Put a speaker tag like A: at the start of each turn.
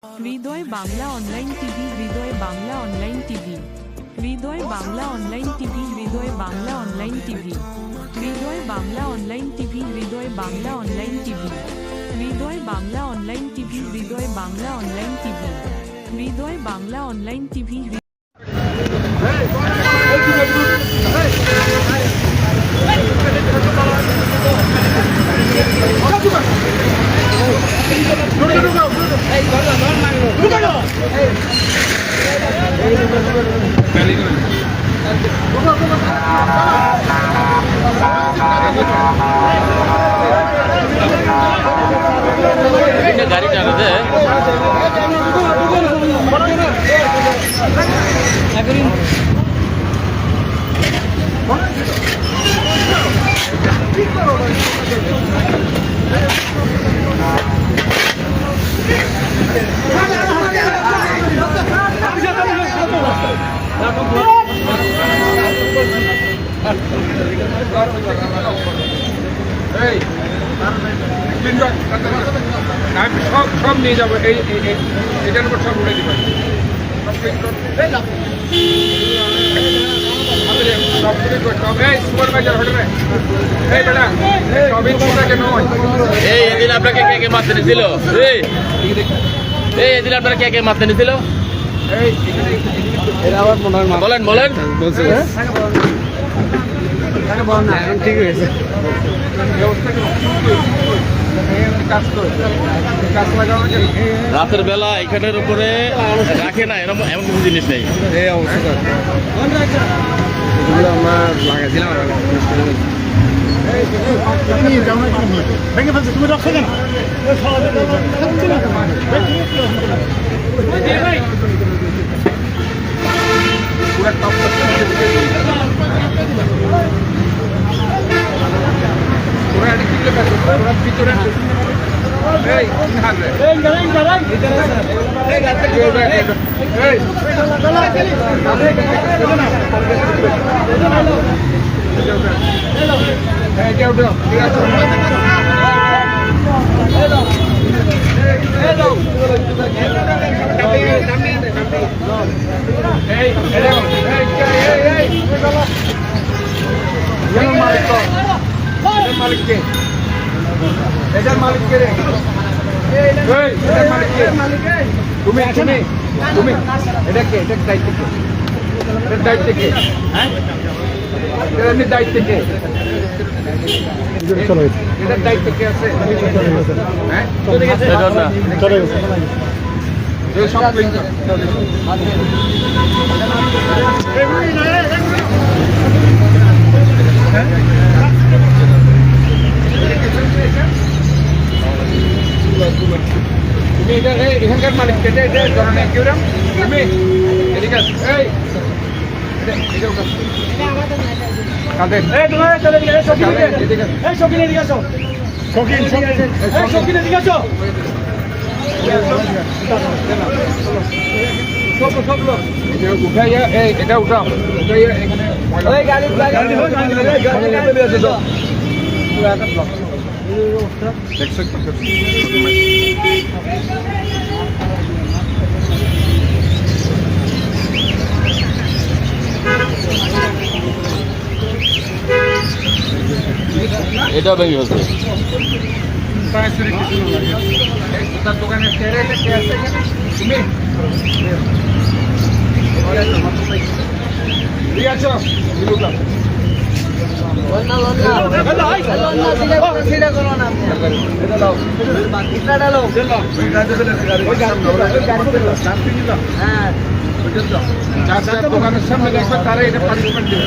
A: হৃদয় Bangla online TV হৃদয় Bangla online TV হৃদয় Bangla online TV হৃদয় Bangla online TV হৃদয় Bangla online TV হৃদয় Bangla online TV হৃদয় Bangla online TV হৃদয় Bangla online TV হৃদয় Bangla online TV
B: गाड़ी जा रहे সব নিয়ে যাবো এটার উপর সব উঠে দিবেন সুপারভাইজার হোটেলে এই বেটা সবই তোটাকে নয় এই এদিন আপনাকে কে কে মারতে নিয়েছিল এই এদিন আপনারা কে কে মারতে নিয়েছিল বলেন বলেন বলছে ঠিক হয়েছে রাতের বেলা এখানের উপরে রাখে না এরকম এমন কিছু জিনিস নেই এই অবস্থা আমরা লাগাইছিলাম ভিতরে মালিককে এটার মালিককে রে তুমি তুমি এটা কে এটা দায়িত্ব কে এটার দায়িত্ব কে হ্যাঁ এটার দায়িত্ব কে এটার দায়িত্ব কে আছে হ্যাঁ চলে গেছে সব তুমি এটা এখানকার মালিক এটা এটা ধরনের কেউ তুমি এদিকে উঠাইয়া এটা উঠাও উঠাইয়া এটা ভেঙে গেছে দোকানের ঠিক আছে দোকানের সামনে দেখবে তারা এটা পানিশমেন্ট দেবে